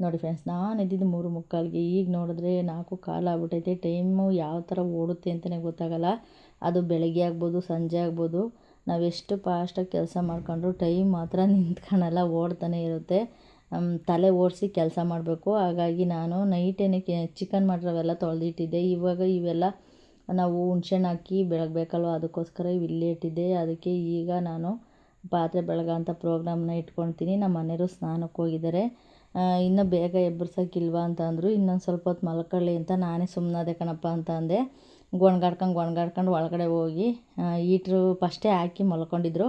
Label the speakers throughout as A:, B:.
A: ನೋಡಿ ಫ್ರೆಂಡ್ಸ್, ನಾನು ಎದ್ದಿದ್ದು 3:45ಗೆ. ಈಗ ನೋಡಿದ್ರೆ 4:15 ಆಗ್ಬಿಟ್ಟೈತೆ. ಟೈಮು ಯಾವ ಥರ ಓಡುತ್ತೆ ಅಂತಲೇ ಗೊತ್ತಾಗಲ್ಲ. ಅದು ಬೆಳಗ್ಗೆ ಆಗ್ಬೋದು, ಸಂಜೆ ಆಗ್ಬೋದು, ನಾವೆಷ್ಟು ಫಾಸ್ಟಾಗಿ ಕೆಲಸ ಮಾಡ್ಕೊಂಡ್ರು ಟೈಮ್ ಮಾತ್ರ ನಿಂತ್ಕೊಳ್ಳಲ್ಲ, ಓಡ್ತಾನೆ ಇರುತ್ತೆ. ತಲೆ ಓಡಿಸಿ ಕೆಲಸ ಮಾಡಬೇಕು. ಹಾಗಾಗಿ ನಾನು ನೈಟೇನೆ ಚಿಕನ್ ಮಟನ್ ತೊಳೆದಿಟ್ಟಿದ್ದೆ. ಇವಾಗ ಇವೆಲ್ಲ ನಾವು ಹುಣ್ಸೆಹಣ್ಣು ಹಾಕಿ ಬೆಳಗಬೇಕಲ್ವ, ಅದಕ್ಕೋಸ್ಕರ ಇಲ್ಲೇ ಇಟ್ಟಿದ್ದೆ. ಅದಕ್ಕೆ ಈಗ ನಾನು ಪಾತ್ರೆ ಬೆಳಗೋಂಥ ಪ್ರೋಗ್ರಾಮ್ನ ಇಟ್ಕೊಳ್ತೀನಿ. ನಮ್ಮ ಮನೆಯವರು ಸ್ನಾನಕ್ಕೆ ಹೋಗಿದ್ದಾರೆ. ಇನ್ನೂ ಬೇಗ ಎಬ್ಬರ್ಸೋಕ್ಕಿಲ್ವಾ ಅಂತ ಅಂದರು. ಇನ್ನೊಂದು ಸ್ವಲ್ಪ ಹೊತ್ತು ಮಲ್ಕೊಳ್ಳಿ ಅಂತ ನಾನೇ ಸುಮ್ಮನಾದೆ ಕಣಪ್ಪ ಅಂತ ಅಂದೆ. ಗೊಣ್ಗಾಡ್ಕೊಂಡು ಒಳಗಡೆ ಹೋಗಿ ಹೀಟ್ರು ಫಸ್ಟೇ ಹಾಕಿ ಮಲ್ಕೊಂಡಿದ್ರು.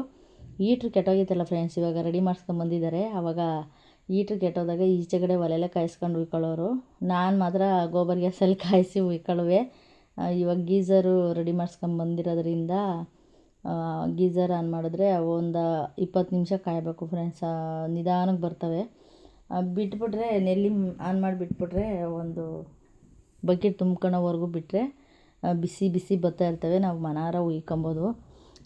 A: ಹೀಟ್ರು ಕೆಟ್ಟೋಗಿತ್ತಲ್ಲ ಫ್ರೆಂಡ್ಸ್, ಇವಾಗ ರೆಡಿ ಮಾಡಿಸ್ಕೊಂಬಂದಿದ್ದಾರೆ. ಆವಾಗ ಹೀಟ್ರು ಕೆಟ್ಟೋದಾಗ ಈಚೆಗಡೆ ಒಲೆಯಲ್ಲೇ ಕಾಯಿಸ್ಕೊಂಡು ಉಯ್ಕೊಳ್ಳೋರು. ನಾನು ಮಾತ್ರ ಗೋಬರ್ ಗ್ಯಾಸಲ್ಲಿ ಕಾಯಿಸಿ ಉಯ್ಕೊಳ್ಳುವೆ. ಇವಾಗ ಗೀಝರು ರೆಡಿ ಮಾಡಿಸ್ಕೊಂಬಂದಿರೋದ್ರಿಂದ ಗೀಝರ್ ಆನ್ ಮಾಡಿದ್ರೆ ಒಂದು 20 ನಿಮಿಷ ಕಾಯಬೇಕು ಫ್ರೆಂಡ್ಸ್, ನಿಧಾನಕ್ಕೆ ಬರ್ತವೆ. ಬಿಟ್ಬಿಟ್ರೆ ನೆಲ್ಲಿ ಆನ್ ಮಾಡಿ ಬಿಟ್ಬಿಟ್ರೆ ಒಂದು ಬಕೆಟ್ ತುಂಬ್ಕೊಳ್ಳೋವರೆಗೂ ಬಿಟ್ಟರೆ ಬಿಸಿ ಬಿಸಿ ಬರ್ತಾ ಇರ್ತವೆ. ನಾವು ಮನಾರ ಉಯ್ಕೊಬೋದು.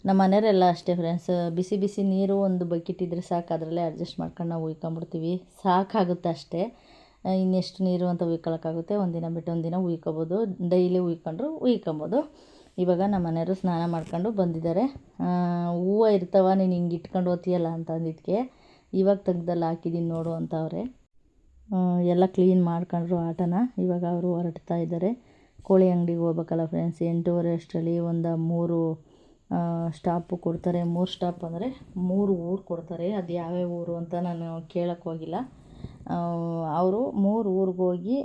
A: ನಮ್ಮ ಮನೆಯವರೆಲ್ಲ ಅಷ್ಟೇ ಫ್ರೆಂಡ್ಸ್, ಬಿಸಿ ಬಿಸಿ ನೀರು ಒಂದು ಬಕೆಟ್ ಇದ್ದರೆ ಸಾಕು, ಅದರಲ್ಲೇ ಅಡ್ಜಸ್ಟ್ ಮಾಡ್ಕೊಂಡು ನಾವು ಉಯ್ಕೊಂಬಿಡ್ತೀವಿ. ಸಾಕಾಗುತ್ತೆ ಅಷ್ಟೇ. ಇನ್ನೆಷ್ಟು ನೀರು ಅಂತ ಉಯ್ಕೊಳ್ಳೋಕ್ಕಾಗುತ್ತೆ. ಒಂದಿನ ಬಿಟ್ಟು ಒಂದಿನ ಉಯ್ಕೊಬೋದು. ಡೈಲಿ ಉಯ್ಕೊಬೋದು. ಇವಾಗ ನಮ್ಮ ಮನೆಯವರು ಸ್ನಾನ ಮಾಡ್ಕೊಂಡು ಬಂದಿದ್ದಾರೆ. ಹೂವು ಇರ್ತಾವ, ನೀನು ಹಿಂಗೆ ಇಟ್ಕೊಂಡು ಹೋಗ್ತೀಯಲ್ಲ ಅಂತ ಅಂದಿದ್ದಕ್ಕೆ ಇವಾಗ ತೆಗ್ದಲ್ಲಿ ಹಾಕಿದ್ದೀನಿ ನೋಡು ಅಂತ ಅವರೇ. ಎಲ್ಲ ಕ್ಲೀನ್ ಮಾಡ್ಕೊಂಡ್ರು ಆಟನ. ಇವಾಗ ಅವರು ಹೊರಡ್ತಾ ಇದ್ದಾರೆ. ಕೋಳಿ ಅಂಗಡಿಗೆ ಹೋಗ್ಬೇಕಲ್ಲ ಫ್ರೆಂಡ್ಸ್. 8:30 ಅಷ್ಟರಲ್ಲಿ ಒಂದು 3 ಸ್ಟಾಪು ಕೊಡ್ತಾರೆ. 3 ಸ್ಟಾಪ್ ಅಂದರೆ 3 ಊರು ಕೊಡ್ತಾರೆ. ಅದು ಯಾವ್ಯಾವ ಊರು ಅಂತ ನಾನು ಕೇಳೋಕ್ಕೆ ಹೋಗಿಲ್ಲ. ಅವರು 3 ಊರಿಗೆ ಹೋಗಿ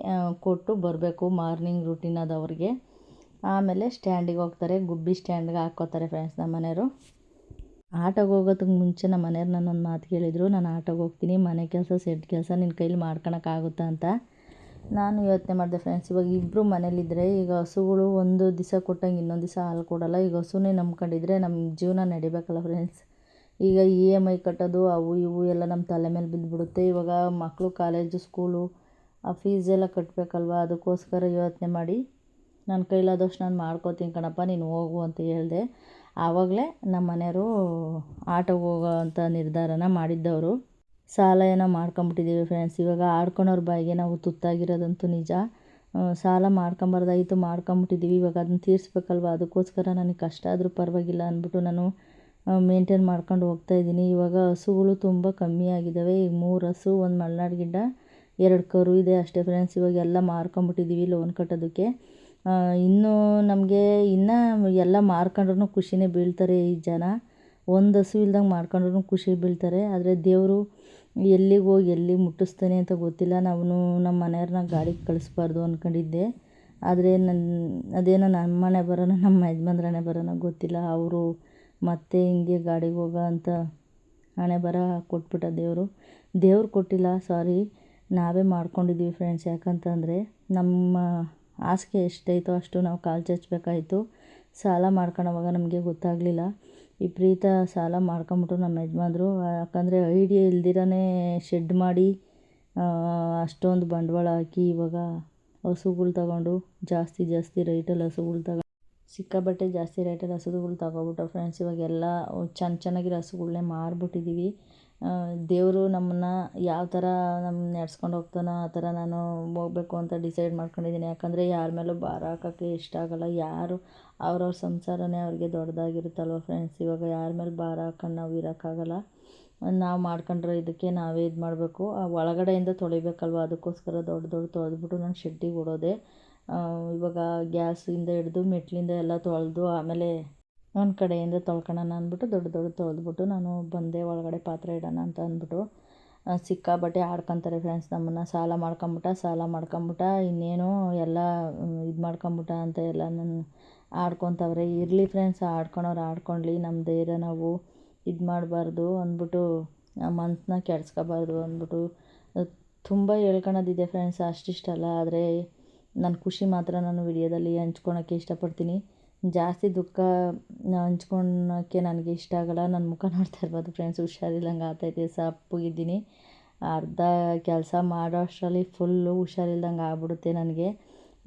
A: ಕೊಟ್ಟು ಬರಬೇಕು. ಮಾರ್ನಿಂಗ್ ರೂಟೀನ್ ಅದು ಅವ್ರಿಗೆ. ಆಮೇಲೆ ಸ್ಟ್ಯಾಂಡಿಗೆ ಹೋಗ್ತಾರೆ. ಗುಬ್ಬಿ ಸ್ಟ್ಯಾಂಡ್ಗೆ ಹಾಕ್ಕೋತಾರೆ ಫ್ರೆಂಡ್ಸ್ ನಮ್ಮ ಮನೆಯವರು. ಆಟೋಗೆ ಹೋಗೋದಕ್ಕೆ ಮುಂಚೆ ನಮ್ಮ ಮನೆಯವ್ರು ನನ್ನೊಂದು ಮಾತು ಕೇಳಿದರು. ನಾನು ಆಟೋಗೆ ಹೋಗ್ತೀನಿ, ಮನೆ ಕೆಲಸ ಸೆಡ್ ಕೆಲಸ ನಿನ್ನ ಕೈಲಿ ಮಾಡ್ಕೊಳಕ್ಕಾಗುತ್ತಾ ಅಂತ. ನಾನು ಯೋಚನೆ ಮಾಡಿದೆ ಫ್ರೆಂಡ್ಸ್, ಇವಾಗ ಇಬ್ಬರು ಮನೇಲಿದ್ದರೆ ಈಗ ಹಸುಗಳು ಒಂದು ದಿವಸ ಕೊಟ್ಟಂಗೆ ಇನ್ನೊಂದು ದಿವಸ ಹಾಲು ಕೊಡೋಲ್ಲ. ಈಗ ಹಸುನೇ ನಂಬ್ಕೊಂಡಿದ್ರೆ ನಮ್ಮ ಜೀವನ ನಡಿಬೇಕಲ್ಲ ಫ್ರೆಂಡ್ಸ್. ಈಗ EMI ಕಟ್ಟೋದು ಅವು ಇವು ಎಲ್ಲ ನಮ್ಮ ತಲೆ ಮೇಲೆ ಬಿದ್ದುಬಿಡುತ್ತೆ. ಇವಾಗ ಮಕ್ಕಳು ಕಾಲೇಜು ಸ್ಕೂಲು ಆ ಫೀಸೆಲ್ಲ ಕಟ್ಟಬೇಕಲ್ವ. ಅದಕ್ಕೋಸ್ಕರ ಯೋಚನೆ ಮಾಡಿ ನನ್ನ ಕೈಲಾದಷ್ಟು ನಾನು ಮಾಡ್ಕೋತೀನಿ ಕಣಪ್ಪ, ನೀನು ಹೋಗು ಅಂತ ಹೇಳಿದೆ. ಆವಾಗಲೇ ನಮ್ಮ ಮನೆಯವರು ಆಟೋಗೆ ಹೋಗೋ ಅಂಥ ನಿರ್ಧಾರನ ಮಾಡಿದ್ದವರು. ಸಾಲ ಏನೋ ಮಾಡ್ಕೊಂಬಿಟ್ಟಿದ್ದೀವಿ ಫ್ರೆಂಡ್ಸ್. ಇವಾಗ ಆಡ್ಕೊಳೋರ ಬಾಯಿಗೆ ನಾವು ತುತ್ತಾಗಿರೋದಂತೂ ನಿಜ. ಸಾಲ ಮಾಡ್ಕೊಂಬಿಟ್ಟಿದ್ದೀವಿ. ಇವಾಗ ಅದನ್ನ ತೀರಿಸ್ಬೇಕಲ್ವ. ಅದಕ್ಕೋಸ್ಕರ ನನಗೆ ಕಷ್ಟ ಆದರೂ ಪರವಾಗಿಲ್ಲ ಅಂದ್ಬಿಟ್ಟು ನಾನು ಮೇಂಟೈನ್ ಮಾಡ್ಕೊಂಡು ಹೋಗ್ತಾಯಿದ್ದೀನಿ. ಇವಾಗ ಹಸುಗಳು ತುಂಬ ಕಮ್ಮಿ ಆಗಿದ್ದಾವೆ. ಈಗ 3 ಹಸು, 1 ಮಲೆನಾಡು ಗಿಡ್ಡ, 2 ಕರು ಇದೆ ಅಷ್ಟೇ ಫ್ರೆಂಡ್ಸ್. ಇವಾಗ ಎಲ್ಲ ಮಾರ್ಕೊಂಬಿಟ್ಟಿದ್ದೀವಿ ಲೋನ್ ಕಟ್ಟೋದಕ್ಕೆ. ಇನ್ನೂ ನಮಗೆ ಎಲ್ಲ ಮಾರ್ಕೊಂಡ್ರೂ ಖುಷಿನೇ ಬೀಳ್ತಾರೆ ಈ ಜನ. ಒಂದು ಹಸು ಇಲ್ದಂಗೆ ಮಾಡ್ಕೊಂಡ್ರೂ ಖುಷಿ ಬೀಳ್ತಾರೆ. ಆದರೆ ದೇವರು ಎಲ್ಲಿಗೆ ಹೋಗಿ ಎಲ್ಲಿಗೆ ಮುಟ್ಟಿಸ್ತಾನೆ ಅಂತ ಗೊತ್ತಿಲ್ಲ. ನಮ್ಮ ಮನೆಯವ್ರನ್ನ ಗಾಡಿಗೆ ಕಳಿಸ್ಬಾರ್ದು ಅಂದ್ಕೊಂಡಿದ್ದೆ. ಆದರೆ ಅದೇನೋ ನಮ್ಮ ಹಣೆ ಬರೋನೋ ನಮ್ಮ ಯಜಮಾನ್ರ ಹಣೆ ಬರೋನೋ ಗೊತ್ತಿಲ್ಲ. ಅವರು ಮತ್ತೆ ಹಿಂಗೆ ಗಾಡಿಗೆ ಹೋಗೋ ಅಂಥ ಹಣೆ ಬರ ಕೊಟ್ಬಿಟ್ಟ ದೇವ್ರು ಕೊಟ್ಟಿಲ್ಲ, ಸಾರಿ, ನಾವೇ ಮಾಡ್ಕೊಂಡಿದ್ದೀವಿ ಫ್ರೆಂಡ್ಸ್. ಯಾಕಂತಂದರೆ ನಮ್ಮ ಹಾಸಿಗೆ ಎಷ್ಟೈತೋ ಅಷ್ಟು ನಾವು ಕಾಲು ಚಾಚಬೇಕಾಯಿತು. ಸಾಲ ಮಾಡ್ಕೊಳ್ಳೋವಾಗ ನಮಗೆ ಗೊತ್ತಾಗಲಿಲ್ಲ. ವಿಪರೀತ ಸಾಲ ಮಾಡ್ಕೊಂಬಿಟ್ರು ನಮ್ಮ ಯಜಮಾನ್ರು. ಯಾಕಂದರೆ ಐಡಿಯಾ ಇಲ್ದಿರನೇ ಶೆಡ್ ಮಾಡಿ ಅಷ್ಟೊಂದು ಬಂಡವಾಳ ಹಾಕಿ ಇವಾಗ ಹಸುಗಳು ತಗೊಂಡು ಜಾಸ್ತಿ ರೈಟಲ್ಲಿ ಹಸುಗಳು ಸಿಕ್ಕಾಬಟ್ಟೆ ಜಾಸ್ತಿ ರೇಟಲ್ಲಿ ಹಸುಗಳು ತಗೊಬಿಟ್ಟು ಫ್ರೆಂಡ್ಸ್. ಇವಾಗೆಲ್ಲ ಚೆನ್ನಾಗಿರೋ ಹಸುಗಳ್ನೇ ಮಾರ್ಬಿಟ್ಟಿದ್ದೀವಿ. ದೇವರು ನಮ್ಮನ್ನು ಯಾವ ಥರ ನಡೆಸ್ಕೊಂಡು ಹೋಗ್ತಾನೋ ಆ ಥರ ನಾನು ಹೋಗ್ಬೇಕು ಅಂತ ಡಿಸೈಡ್ ಮಾಡ್ಕೊಂಡಿದ್ದೀನಿ. ಯಾಕಂದರೆ ಯಾರ ಮೇಲೂ ಭಾರ ಹಾಕೋಕ್ಕೆ ಇಷ್ಟ ಆಗಲ್ಲ. ಯಾರು ಅವ್ರವ್ರ ಸಂಸಾರನೇ ಅವ್ರಿಗೆ ದೊಡ್ಡದಾಗಿರುತ್ತಲ್ವ ಫ್ರೆಂಡ್ಸ್. ಇವಾಗ ಯಾರ ಮೇಲೆ ಭಾರ ಹಾಕೊಂಡು ನಾವು ಇರೋಕ್ಕಾಗಲ್ಲ. ನಾವು ಮಾಡ್ಕೊಂಡ್ರೆ ಇದಕ್ಕೆ ನಾವೇ ಇದು ಮಾಡಬೇಕು. ಒಳಗಡೆಯಿಂದ ತೊಳಿಬೇಕಲ್ವ. ಅದಕ್ಕೋಸ್ಕರ ದೊಡ್ಡ ತೊಳೆದ್ಬಿಟ್ಟು ನಾನು ಶೆಡ್ಡಿಗೆ ಓಡೋದೆ. ಇವಾಗ ಗ್ಯಾಸಿಂದ ಹಿಡಿದು ಮೆಟ್ಲಿಂದ ಎಲ್ಲ ತೊಳೆದು ಆಮೇಲೆ ಒಂದು ಕಡೆಯಿಂದ ತೊಳ್ಕೊಳ್ಳೋಣ ಅಂದ್ಬಿಟ್ಟು ದೊಡ್ಡ ತೊಳೆದ್ಬಿಟ್ಟು ನಾನು ಬಂದೆ ಒಳಗಡೆ ಪಾತ್ರೆ ಇಡೋಣ ಅಂತ ಅಂದ್ಬಿಟ್ಟು. ಸಿಕ್ಕಾಬಟ್ಟೆ ಆಡ್ಕೊತಾರೆ ಫ್ರೆಂಡ್ಸ್ ನಮ್ಮನ್ನು. ಸಾಲ ಮಾಡ್ಕೊಂಬಿಟ್ಟ ಇನ್ನೇನು ಎಲ್ಲ ಇದು ಮಾಡ್ಕೊಂಬಿಟ್ಟ ಅಂತ ಎಲ್ಲ ನನ್ನ ಆಡ್ಕೊತವ್ರೆ. ಇರಲಿ ಫ್ರೆಂಡ್ಸ್, ಆಡ್ಕೊಳೋರು ಆಡ್ಕೊಳ್ಳಿ. ನಮ್ಮ ಧೈರ್ಯ ನಾವು ಇದು ಮಾಡಬಾರ್ದು ಅಂದ್ಬಿಟ್ಟು ಮನಸ್ಸನ್ನ ಕೆಡಿಸ್ಕೋಬಾರ್ದು ಅಂದ್ಬಿಟ್ಟು ತುಂಬ ಹೇಳ್ಕೊಳೋದಿದೆ ಫ್ರೆಂಡ್ಸ್. ಅಷ್ಟಿಷ್ಟಲ್ಲ, ಆದರೆ ನನ್ನ ಖುಷಿ ಮಾತ್ರ ನಾನು ವಿಡಿಯೋದಲ್ಲಿ ಹಂಚ್ಕೊಳಕ್ಕೆ ಇಷ್ಟಪಡ್ತೀನಿ. ಜಾಸ್ತಿ ದುಃಖ ಹಂಚ್ಕೊಳಕ್ಕೆ ನನಗೆ ಇಷ್ಟ ಆಗಲ್ಲ. ನನ್ನ ಮುಖ ನೋಡ್ತಾ ಇರ್ಬೋದು ಫ್ರೆಂಡ್ಸ್, ಹುಷಾರಿಲ್ಲಂಗೆ ಆಗ್ತೈತೆ, ಸಪ್ಪಗಿದ್ದೀನಿ. ಅರ್ಧ ಕೆಲಸ ಮಾಡೋ ಅಷ್ಟರಲ್ಲಿ ಫುಲ್ಲು ಹುಷಾರಿಲ್ದಂಗೆ ಆಗ್ಬಿಡುತ್ತೆ ನನಗೆ.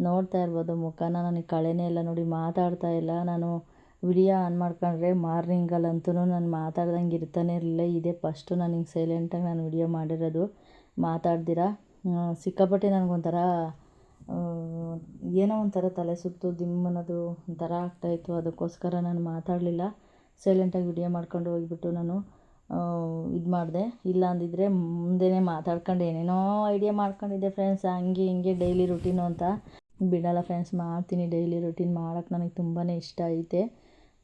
A: ನೋಡ್ತಾ ಇರ್ಬೋದು ಮುಖನ, ನನಗೆ ಕಳೆನೇ ಇಲ್ಲ ನೋಡಿ, ಮಾತಾಡ್ತಾ ಇಲ್ಲ. ನಾನು ವಿಡಿಯೋ ಆನ್ ಮಾಡ್ಕೊಂಡ್ರೆ ಮಾರ್ನಿಂಗಲ್ಲಂತೂ ನಾನು ಮಾತಾಡ್ದಂಗೆ ಇರ್ತಾನೆ ಇರಲಿಲ್ಲ. ಇದೇ ಫಸ್ಟು ನಾನು ಹಿಂಗೆ ಸೈಲೆಂಟಾಗಿ ನಾನು ವಿಡಿಯೋ ಮಾಡಿರೋದು ಮಾತಾಡ್ದಿರ. ಸಿಕ್ಕಾಪಟ್ಟೆ ನನಗೊಂಥರ ಆ, ಏನೋ ಒಂಥರ ತಲೆ ಸುತ್ತು ದಿಮ್ಮನ್ನೋದು ಒಂಥರ ಆಗ್ತಾಯಿತ್ತು. ಅದಕ್ಕೋಸ್ಕರ ನಾನು ಮಾತಾಡಲಿಲ್ಲ, ಸೈಲೆಂಟಾಗಿ ವಿಡಿಯೋ ಮಾಡ್ಕೊಂಡು ಹೋಗ್ಬಿಟ್ಟು ನಾನು ಇದು ಮಾಡಿದೆ. ಇಲ್ಲ ಅಂದಿದ್ರೆ ಮುಂದೆನೇ ಮಾತಾಡ್ಕೊಂಡು ಏನೇನೋ ಐಡಿಯಾ ಮಾಡ್ಕೊಂಡಿದ್ದೆ ಫ್ರೆಂಡ್ಸ್, ಹಂಗೆ ಹಿಂಗೆ ಡೈಲಿ ರುಟೀನು ಅಂತ. ಬಿಡಲ್ಲ ಫ್ರೆಂಡ್ಸ್, ಮಾಡ್ತೀನಿ. ಡೈಲಿ ರುಟೀನ್ ಮಾಡೋಕ್ಕೆ ನನಗೆ ತುಂಬಾ ಇಷ್ಟ ಐತೆ,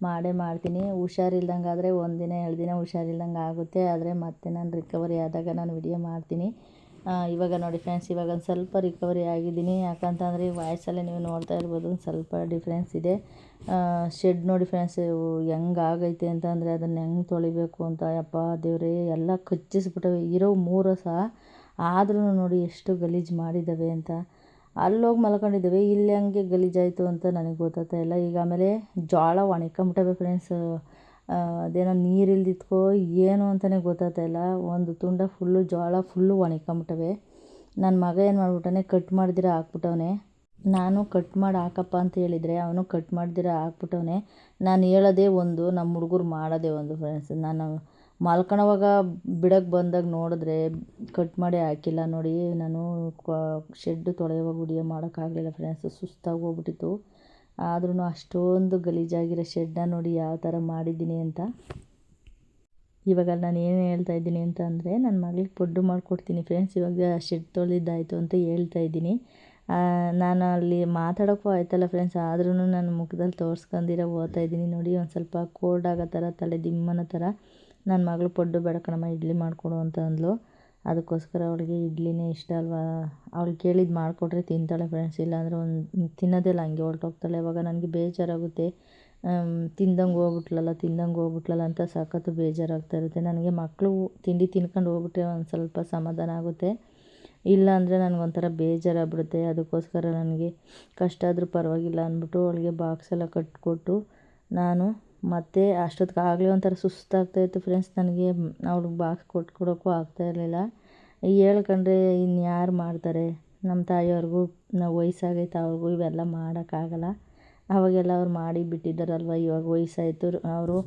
A: ಮಾಡೇ ಮಾಡ್ತೀನಿ. ಹುಷಾರಿಲ್ದಂಗೆ ಆದರೆ ಒಂದಿನ 2 ದಿನ ಹುಷಾರಿಲ್ದಂಗೆ ಆಗುತ್ತೆ, ಆದರೆ ಮತ್ತೆ ನಾನು ರಿಕವರಿ ಆದಾಗ ನಾನು ವಿಡಿಯೋ ಮಾಡ್ತೀನಿ. ಇವಾಗ ನೋಡಿ ಫ್ರೆಂಡ್ಸ್, ಇವಾಗ ಒಂದು ಸ್ವಲ್ಪ ರಿಕವರಿ ಆಗಿದ್ದೀನಿ. ಯಾಕಂತಂದರೆ ವಾಯ್ಸಲ್ಲೇ ನೀವು ನೋಡ್ತಾ ಇರ್ಬೋದು, ಒಂದು ಸ್ವಲ್ಪ ಡಿಫ್ರೆನ್ಸ್ ಇದೆ. ಶೆಡ್ ನೋಡಿ ಫ್ರೆಂಡ್ಸ್ ಹೆಂಗೆ ಆಗೈತೆ ಅಂತಂದರೆ ಅದನ್ನು ಹೆಂಗೆ ತೊಳಿಬೇಕು ಅಂತ, ಯಪ್ಪ ದೇವರೇ, ಎಲ್ಲ ಕಚ್ಚಿಸ್ಬಿಟ್ಟವೆ. ಇರೋ 3 ಸಹ ಆದ್ರೂ ನೋಡಿ ಎಷ್ಟು ಗಲೀಜು ಮಾಡಿದ್ದಾವೆ ಅಂತ. ಅಲ್ಲೋಗಿ ಮಲ್ಕೊಂಡಿದ್ದಾವೆ, ಇಲ್ಲಿ ಹಂಗೆ ಗಲೀಜಾಯಿತು ಅಂತ ನನಗೆ ಗೊತ್ತಾಗ್ತಾ ಇಲ್ಲ. ಈಗ ಆಮೇಲೆ ಜೋಳ ಒಣಕೊಂಬಿಟ್ಟವೆ ಫ್ರೆಂಡ್ಸ್. ಅದೇನೋ ನೀರಿಲ್ದಿದ್ಕೋ ಏನು ಅಂತಲೇ ಗೊತ್ತಾಗ್ತಾ ಇಲ್ಲ. ಒಂದು ತುಂಡ ಫುಲ್ಲು ಜೋಳ ಫುಲ್ಲು ಒಣಕೊಂಬಿಟ್ಟವೆ. ನನ್ನ ಮಗ ಏನು ಮಾಡ್ಬಿಟ್ಟಾನೆ, ಕಟ್ ಮಾಡ್ದಿರ ಹಾಕ್ಬಿಟ್ಟವನೆ. ನಾನು ಕಟ್ ಮಾಡಿ ಹಾಕಪ್ಪ ಅಂತ ಹೇಳಿದರೆ ಅವನು ಕಟ್ ಮಾಡ್ದಿರ ಹಾಕ್ಬಿಟ್ಟವನೆ. ನಾನು ಹೇಳೋದೇ ಒಂದು, ನಮ್ಮ ಹುಡುಗರು ಮಾಡೋದೇ ಒಂದು ಫ್ರೆಂಡ್ಸ್. ನಾನು ಮಲ್ಕೊಳೋವಾಗ ಬಿಡೋಕ್ಕೆ ಬಂದಾಗ ನೋಡಿದ್ರೆ ಕಟ್ ಮಾಡಿ ಹಾಕಿಲ್ಲ. ನೋಡಿ, ನಾನು ಶೆಡ್ಡು ತೊಳೆಯುವಾಗ ವಿಡಿಯೋ ಮಾಡೋಕ್ಕಾಗಲಿಲ್ಲ ಫ್ರೆಂಡ್ಸ್, ಸುಸ್ತಾಗಿ ಹೋಗ್ಬಿಟ್ಟಿತ್ತು. ಆದ್ರೂ ಅಷ್ಟೊಂದು ಗಲೀಜಾಗಿರೋ ಶೆಡ್ನ ನೋಡಿ ಯಾವ ಥರ ಮಾಡಿದ್ದೀನಿ ಅಂತ. ಇವಾಗ ನಾನು ಏನು ಹೇಳ್ತಾ ಇದ್ದೀನಿ ಅಂತ ಅಂದರೆ, ನನ್ನ ಮಗಳಿಗೆ ಪಡ್ಡು ಮಾಡಿಕೊಡ್ತೀನಿ ಫ್ರೆಂಡ್ಸ್. ಇವಾಗ ಶೆಡ್ ತೊಳೆದಿದ್ದಾಯಿತು ಅಂತ ಹೇಳ್ತಾ ಇದ್ದೀನಿ. ನಾನು ಅಲ್ಲಿ ಮಾತಾಡೋಕ್ಕೂ ಆಯ್ತಲ್ಲ ಫ್ರೆಂಡ್ಸ್, ಆದ್ರೂ ನಾನು ಮುಖದಲ್ಲಿ ತೋರಿಸ್ಕೊಂಡಿರೋ ಓದ್ತಾ ಇದ್ದೀನಿ. ನೋಡಿ, ಒಂದು ಸ್ವಲ್ಪ ಕೋಲ್ಡ್ ಆಗೋ ಥರ, ತಲೆ ದಿಮ್ಮನ ಥರ. ನನ್ನ ಮಗಳು ಪಡ್ಡು ಬೇಡ ಕಣಮ್ಮ, ಇಡ್ಲಿ ಮಾಡಿಕೊಡು ಅಂತ ಅಂದ್ಲು. ಅದಕ್ಕೋಸ್ಕರ ಅವಳಿಗೆ ಇಡ್ಲಿನೇ ಇಷ್ಟ ಅಲ್ವಾ, ಅವಳು ಕೇಳಿದ್ದು ಮಾಡಿಕೊಟ್ರೆ ತಿಂತಾಳೆ ಫ್ರೆಂಡ್ಸ್. ಇಲ್ಲಾಂದರೆ ಒಂದು ತಿನ್ನೋದಿಲ್ಲ, ಹಂಗೆ ಹೊರಟೋಗ್ತಾಳೆ. ಇವಾಗ ನನಗೆ ಬೇಜಾರಾಗುತ್ತೆ, ತಿಂದಂಗೆ ಹೋಗ್ಬಿಟ್ಲಲ್ಲ ಅಂತ ಸಖತ್ತು ಬೇಜಾರಾಗ್ತಾ ಇರುತ್ತೆ ನನಗೆ. ಮಕ್ಕಳು ತಿಂಡಿ ತಿನ್ಕೊಂಡು ಹೋಗ್ಬಿಟ್ರೆ ಒಂದು ಸ್ವಲ್ಪ ಸಮಾಧಾನ ಆಗುತ್ತೆ, ಇಲ್ಲ ಅಂದರೆ ನನಗೊಂಥರ ಬೇಜಾರಾಗ್ಬಿಡುತ್ತೆ. ಅದಕ್ಕೋಸ್ಕರ ನನಗೆ ಕಷ್ಟ ಆದರೂ ಪರವಾಗಿಲ್ಲ ಅಂದ್ಬಿಟ್ಟು ಅವಳಿಗೆ ಬಾಕ್ಸೆಲ್ಲ ಕಟ್ಟಿಕೊಟ್ಟು ನಾನು ಮತ್ತೆ ಅಷ್ಟೊತ್ತಿಗೆ ಆಗಲೇ ಒಂಥರ ಸುಸ್ತಾಗ್ತಾಯಿತ್ತು ಫ್ರೆಂಡ್ಸ್ ನನಗೆ. ಅವ್ಳಿಗೆ ಬಾಕ್ಸ್ ಕೊಟ್ಕೊಡೋಕ್ಕೂ ಆಗ್ತಾಯಿರಲಿಲ್ಲ. ಹೇಳ್ಕೊಂಡ್ರೆ ಇನ್ಯಾರು ಮಾಡ್ತಾರೆ, ನಮ್ಮ ತಾಯಿಯವ್ರಿಗೂ ನಾವು ವಯಸ್ಸಾಗೈತೆ, ಅವ್ರಿಗೂ ಇವೆಲ್ಲ ಮಾಡೋಕ್ಕಾಗಲ್ಲ. ಅವಾಗೆಲ್ಲ ಅವ್ರು ಮಾಡಿ ಬಿಟ್ಟಿದ್ದಾರಲ್ವ, ಇವಾಗ ವಯಸ್ಸಾಯಿತು, ಅವರು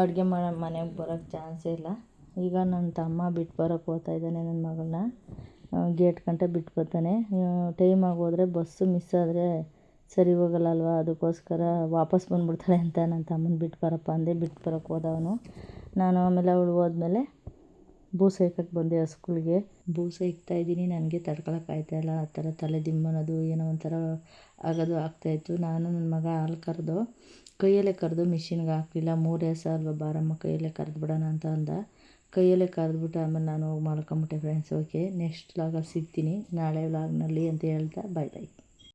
A: ಅಡುಗೆ ಮನೆಗೆ ಬರೋಕ್ಕೆ ಚಾನ್ಸೇ ಇಲ್ಲ. ಈಗ ನನ್ನ ತಮ್ಮ ಬಿಟ್ಟು ಬರೋಕ್ಕೆ ಹೋಗ್ತಾ ಇದ್ದಾನೆ ನನ್ನ ಮಗಳನ್ನ, ಗೇಟ್ ಗಂಟ ಬಿಟ್ಟು ಬರ್ತಾನೆ. ಟೈಮ್ ಆಗೋದ್ರೆ ಬಸ್ಸು ಮಿಸ್ ಆದರೆ ಸರಿ ಹೋಗಲ್ಲ ಅಲ್ವಾ, ಅದಕ್ಕೋಸ್ಕರ ವಾಪಸ್ ಬಂದುಬಿಡ್ತಾಳೆ ಅಂತ ನನ್ನ ತಮ್ಮನ ಬಿಟ್ಟು ಬರಪ್ಪ ಅಂದೆ. ಬಿಟ್ಟು ಬರೋಕ್ಕೆ ಹೋದವನು. ನಾನು ಆಮೇಲೆ ಅವಳು ಹೋದ್ಮೇಲೆ ಬೂಸ ಇಕ್ಕಕ್ಕೆ ಬಂದೆ ಹಸ್ಗಳ್ಗೆ. ಬೂಸ ಇಕ್ತಾಯಿದ್ದೀನಿ, ನನಗೆ ತಡ್ಕೊಳಕ್ಕಾಯ್ತಾಯಿಲ್ಲ. ಆ ಥರ ತಲೆ ದಿಮ್ಮನೋದು ಏನೋ ಒಂಥರ ಆಗೋದು ಆಗ್ತಾಯಿತ್ತು. ನಾನು ನನ್ನ ಮಗ ಹಾಲು ಕರೆದು ಕೈಯಲ್ಲೇ ಕರೆದು ಮಿಷಿನ್ಗೆ ಹಾಕಲಿಲ್ಲ. 3 ದಿವಸ ಅಲ್ವಾ ಬಾರಮ್ಮ, ಕೈಯಲ್ಲೇ ಕರೆದ್ಬಿಡೋಣ ಅಂತ ಅಂದ. ಕೈಯಲ್ಲೇ ಕರೆದ್ಬಿಟ್ಟು ಆಮೇಲೆ ನಾನು ಹೋಗಿ ಮಲ್ಕೊಂಬಿಟ್ಟೆ ಫ್ರೆಂಡ್ಸ್. ಓಕೆ, ನೆಕ್ಸ್ಟ್ ವ್ಲಾಗಲ್ಲಿ ಸಿಗ್ತೀನಿ, ನಾಳೆ ವ್ಲಾಗ್ನಲ್ಲಿ ಅಂತ ಹೇಳ್ತಾ ಬಾಯ್ ಬಾಯ್.